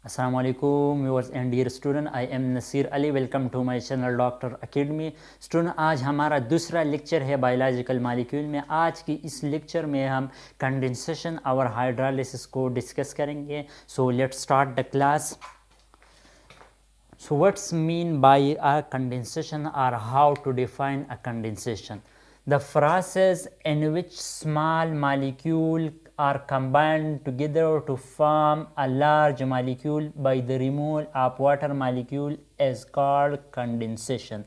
Assalamu alaikum viewers and dear student, I am Nasir Ali. Welcome to my channel Doctor Academy. Student, आज हमारा दूसरा lecture है biological molecule में. आज की इस लेक्चर में हम कंडेंसेशन और हाइड्रोलाइसिस को डिस्कस करेंगे. So let's start the class. So what's mean by a condensation or how to define a condensation? The process in which small molecule are combined together to form a large molecule by the removal of water molecule is called condensation.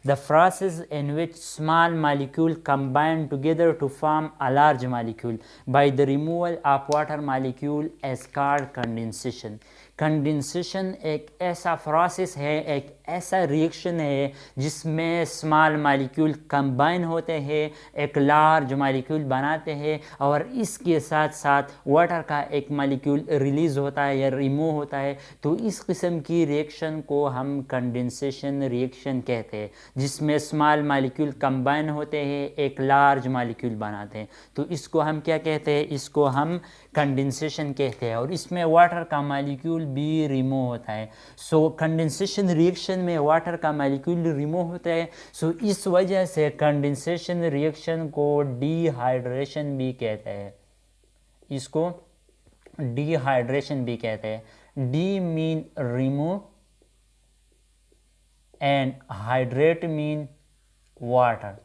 The process in which small molecule combine together to form a large molecule by the removal of water molecule is called condensation. Condensation एक ऐसा process है, एक ऐसा reaction है जिसमें small molecule combine होते हैं, एक लार्ज मॉलिक्यूल बनाते हैं और इसके साथ साथ वाटर का एक मॉलिक्यूल रिलीज़ होता है या रिमूव होता है. तो इस किस्म की रिएक्शन को हम कंडेंसेशन रिएक्शन कहते हैं, जिसमें स्मॉल मॉलिक्यूल कंबाइन होते हैं, एक लार्ज मॉलिक्यूल बनाते हैं. तो इसको हम क्या कहते हैं? इसको हम कंडेंसेशन कहते हैं और इसमें वाटर का मॉलिक्यूल भी रिमूव होता है. सो कंडेंसेशन रिएक्शन में वाटर का मॉलिक्यूल रिमूव होता है. सो इस वजह से कंडेंसेशन रिएक्शन को डिहाइड्रेशन भी कहते हैं. इसको डिहाइड्रेशन भी कहते हैं. De mean remove and hydrate mean water.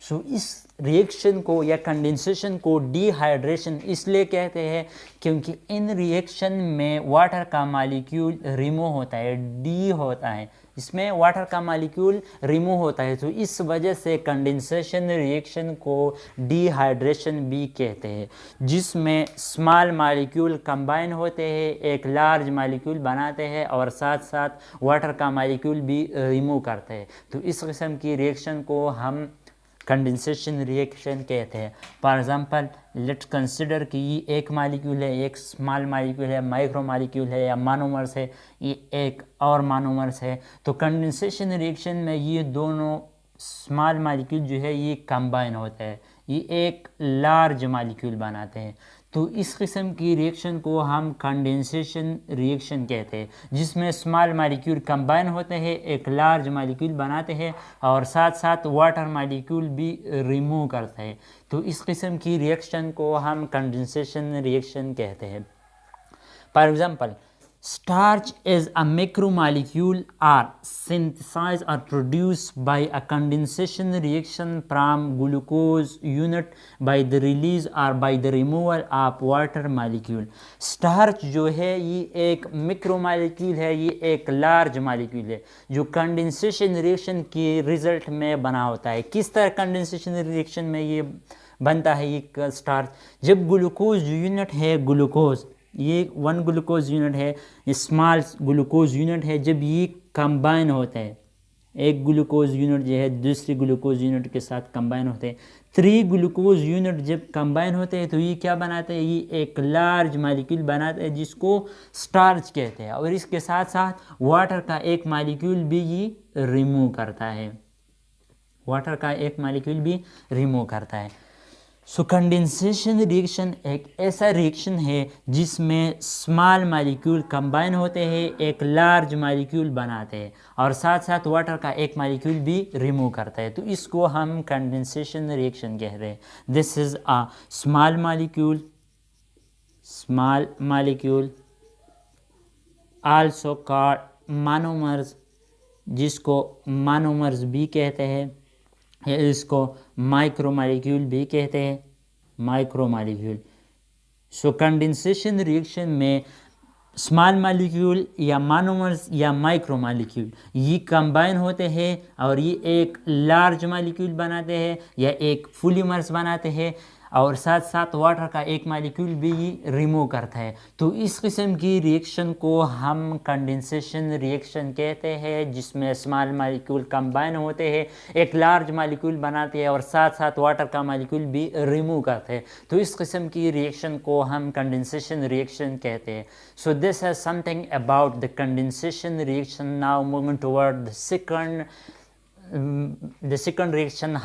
So इस रिएक्शन को या कंडेंसेशन को डिहाइड्रेशन इसलिए कहते हैं क्योंकि इन रिएक्शन में वाटर का मॉलिक्यूल रिमूव होता है, डी होता है, इसमें वाटर का मॉलिक्यूल रिमूव होता है. तो इस वजह से कंडेंसेशन रिएक्शन को डिहाइड्रेशन भी कहते हैं, जिसमें स्मॉल मॉलिक्यूल कंबाइन होते हैं, एक लार्ज मॉलिक्यूल बनाते हैं और साथ साथ वाटर का मॉलिक्यूल भी रिमूव करते हैं. तो इस किस्म की रिएक्शन को हम कंडेंसेशन रिएक्शन कहते हैं. फॉर एग्जांपल लेट्स कंसिडर कि ये एक मॉलिक्यूल है, एक स्मॉल मॉलिक्यूल है, माइक्रो मॉलिक्यूल है या मोनोमर्स है, ये एक और मोनोमर्स है. तो कंडेंसेशन रिएक्शन में ये दोनों स्मॉल मॉलिक्यूल जो है ये कंबाइन होते हैं, ये एक लार्ज मॉलिक्यूल बनाते हैं. तो इस किस्म की रिएक्शन को हम कंडेंसेशन रिएक्शन कहते हैं, जिसमें स्मॉल मॉलिक्यूल कंबाइन होते हैं, एक लार्ज मॉलिक्यूल बनाते हैं और साथ साथ वाटर मॉलिक्यूल भी रिमूव करते हैं. तो इस किस्म की रिएक्शन को हम कंडेंसेशन रिएक्शन कहते हैं. For example starch is a macromolecule are synthesized or produced by a condensation reaction from glucose unit by the release or by the removal of water molecule. starch जो है ये एक macromolecule है, ये एक large molecule है जो condensation reaction के रिजल्ट में बना होता है. किस तरह कंडेंसेशन रिएक्शन में ये बनता है? ये स्टार्च जब ग्लूकोज यूनिट है, ग्लूकोज ये 1 ग्लूकोज यूनिट है, स्मॉल ग्लूकोज यूनिट है, जब ये कंबाइन होते हैं, एक ग्लूकोज यूनिट जो है दूसरी ग्लूकोज यूनिट के साथ कंबाइन होते हैं, 3 ग्लूकोज यूनिट जब कंबाइन होते हैं तो ये क्या बनाते हैं? ये एक लार्ज मॉलिक्यूल बनाते हैं जिसको स्टार्च कहते हैं और इसके साथ साथ वाटर का एक मॉलिक्यूल भी ये रिमूव करता है, वाटर का एक मॉलिक्यूल भी रिमूव करता है. सो कंडेंसेशन रिएक्शन एक ऐसा रिएक्शन है जिसमें स्मॉल मॉलिक्यूल कंबाइन होते हैं, एक लार्ज मॉलिक्यूल बनाते हैं और साथ साथ वाटर का एक मॉलिक्यूल भी रिमूव करता है. तो इसको हम कंडेंसेशन रिएक्शन कह रहे हैं. This is a small molecule also called monomers, जिसको मोनोमर्स भी कहते हैं या इसको माइक्रो मॉलिक्यूल भी कहते हैं, माइक्रो मॉलिक्यूल. सो कंडेंसेशन रिएक्शन में स्मॉल मॉलिक्यूल या मोनोमर्स या माइक्रो मॉलिक्यूल ये कंबाइन होते हैं और ये एक लार्ज मॉलिक्यूल बनाते हैं या एक पॉलीमर्स बनाते हैं और साथ साथ वाटर का एक मॉलिक्यूल भी रिमूव करता है. तो इस किस्म की रिएक्शन को हम कंडेंसेशन रिएक्शन कहते हैं, जिसमें स्मॉल मॉलिक्यूल कंबाइन होते हैं, एक लार्ज मॉलिक्यूल बनाते हैं और साथ साथ वाटर का मॉलिक्यूल भी रिमूव करते हैं. तो इस किस्म की रिएक्शन को हम कंडेंसेशन रिएक्शन कहते हैं. So this is something about the condensation reaction. Now moving toward the second the second reaction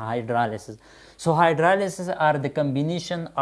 hydrolysis? So hydrolysis are the combination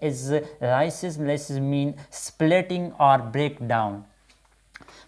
is lysis mean splitting or break down.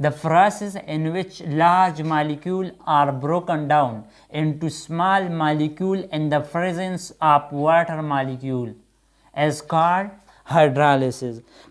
The process in which large molecules are broken down into small molecules in the presence of water molecule is called hydrolysis.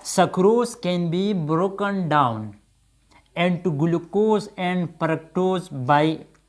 sucrose can be broken down into glucose and fructose by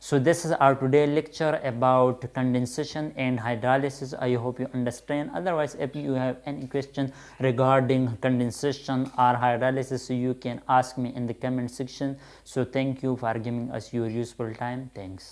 So this is our today lecture about condensation and hydrolysis. I hope you understand. Otherwise, if you have any question regarding condensation or hydrolysis, you can ask me in the comment section. So thank you for giving us your useful time. Thanks.